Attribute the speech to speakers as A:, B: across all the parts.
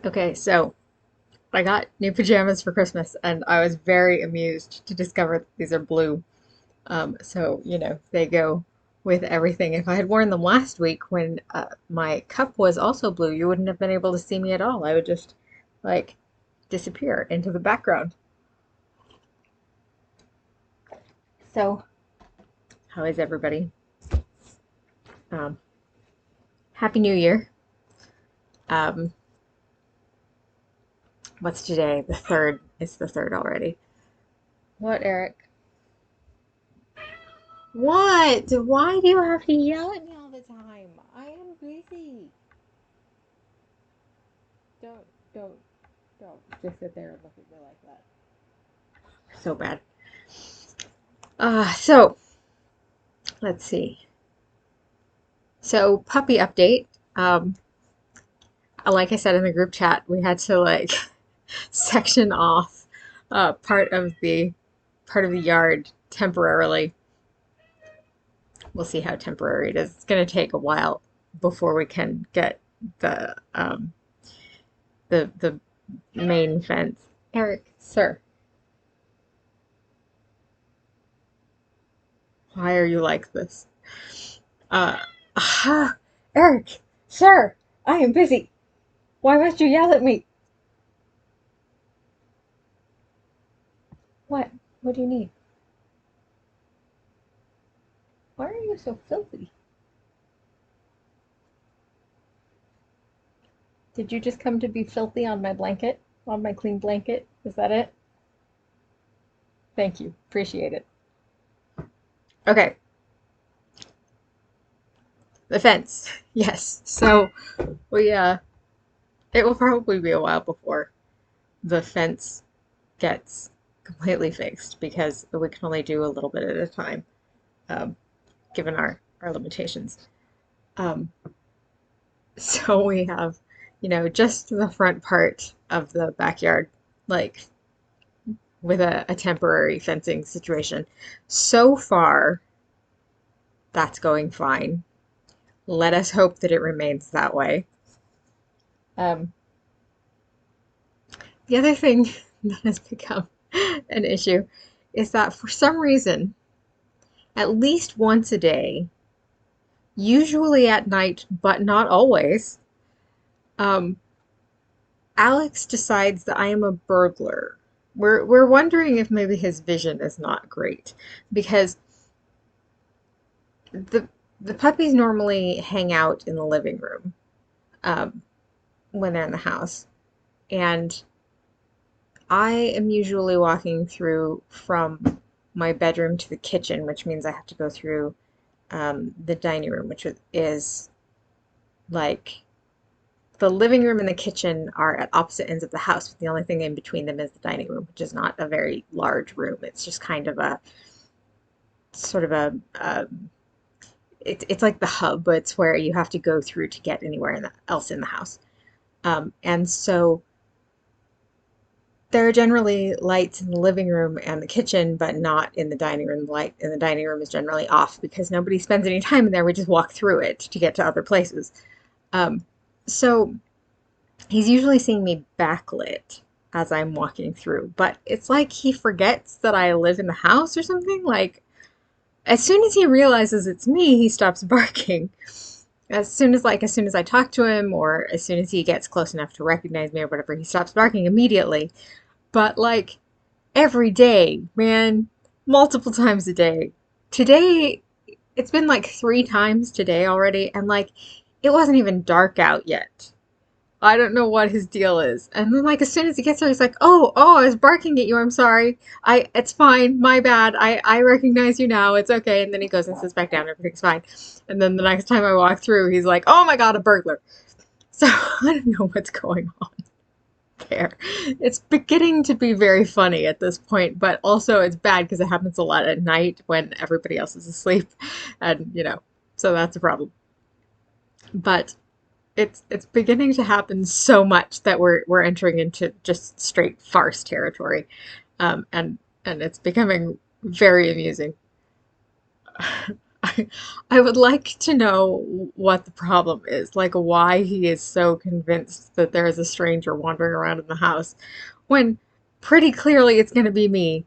A: Okay, so I got new pajamas for Christmas and I was very amused to discover that these are blue. They go with everything. If I had worn them last week when my cup was also blue, you wouldn't have been able to see me at all. I would just like disappear into the background. So, how is everybody? Um, Happy New Year. Um, what's today? The third. It's the third already. What, Eric? What? Why do you have to yell at me all the time? I am busy. Don't, don't, don't just sit there and look at me like that. So bad. So let's see. So puppy update. Um, like I said in the group chat, we had to like section off part of the yard temporarily. We'll see how temporary it is. It's going to take a while before we can get the um, the main fence. Eric, sir, why are you like this? Uh, Eric, sir, I am busy. Why must you yell at me? What? What do you need? Why are you so filthy? Did you just come to be filthy on my blanket? On my clean blanket? Is that it? Thank you. Appreciate it. Okay, the fence. Yes. So we it will probably be a while before the fence gets completely fixed because we can only do a little bit at a time, um, given our limitations. Um, so we have, just the front part of the backyard, like with a temporary fencing situation. So far, that's going fine. Let us hope that it remains that way. Um, the other thing that has become an issue is that for some reason, at least once a day, usually at night, but not always, um, Alex decides that I am a burglar. We're wondering if maybe his vision is not great because the the puppies normally hang out in the living room um, when they're in the house, and I am usually walking through from my bedroom to the kitchen, which means I have to go through the dining room, which is like the living room and the kitchen are at opposite ends of the house, but the only thing in between them is the dining room, which is not a very large room. It's just kind of a sort of it's like the hub, but it's where you have to go through to get anywhere else in the house. And so there are generally lights in the living room and the kitchen, but not in the dining room. The light in the dining room is generally off because nobody spends any time in there. We just walk through it to get to other places. Um, so he's usually seeing me backlit as I'm walking through, but it's like he forgets that I live in the house or something. Like, as soon as he realizes it's me, he stops barking. As soon as I talk to him or as soon as he gets close enough to recognize me or whatever, he stops barking immediately. But like every day, man, multiple times a day. Today, it's been like 3 times today already, and like it wasn't even dark out yet. I don't know what his deal is. And then like as soon as he gets there, he's like, "Oh, I was barking at you. I'm sorry. It's fine. My bad. I recognize you now. It's okay." And then he goes and sits back down. Everything's fine. And then the next time I walk through, he's like, "Oh my God, a burglar." So I don't know what's going on there. It's beginning to be very funny at this point, but also it's bad because it happens a lot at night when everybody else is asleep, and so that's a problem. But it's beginning to happen so much that we're entering into just straight farce territory, and it's becoming very amusing. I would like to know what the problem is, like why he is so convinced that there is a stranger wandering around in the house when pretty clearly it's going to be me,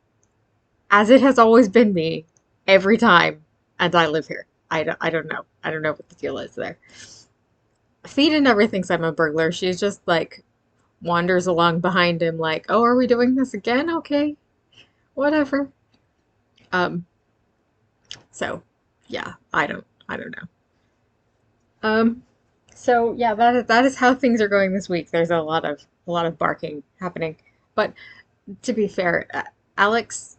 A: as it has always been me every time, and I live here. I don't know. I don't know what the deal is there. Theda never thinks I'm a burglar. She's just like wanders along behind him like, "Oh, are we doing this again? Okay, whatever." Um, so yeah, I don't know. Um, so yeah, that is how things are going this week. There's a lot of barking happening. But to be fair, Alex,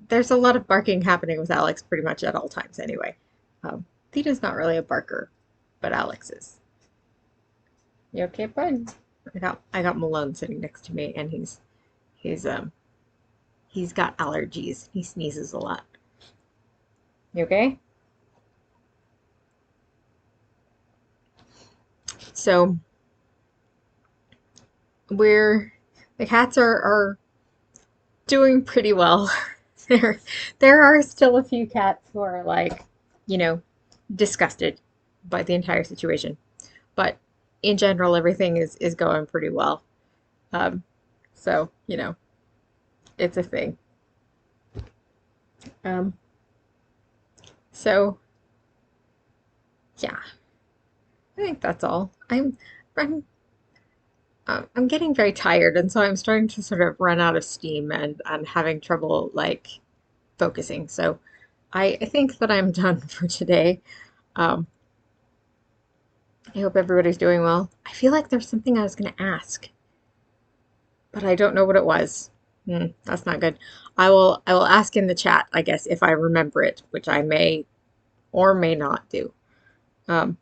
A: there's a lot of barking happening with Alex pretty much at all times anyway. Theda's not really a barker, but Alex is. You okay, bud? I got Malone sitting next to me, and he's he's got allergies. He sneezes a lot. You okay? So we're the cats are doing pretty well. There there are still a few cats who are like, you know, disgusted by the entire situation. But in general, everything is going pretty well. Um, so, it's a thing. Um, so yeah, I think that's all. I'm I'm getting very tired, and so I'm starting to sort of run out of steam and having trouble like focusing. So I think that I'm done for today. Um, I hope everybody's doing well. I feel like there's something I was going to ask, but I don't know what it was. That's not good. I will ask in the chat, I guess, if I remember it, which I may or may not do. Um,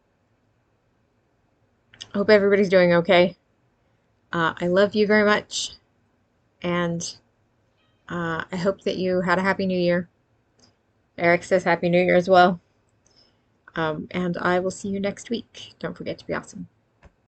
A: I hope everybody's doing okay. I love you very much, and I hope that you had a happy new year. Eric says happy new year as well. And I will see you next week. Don't forget to be awesome.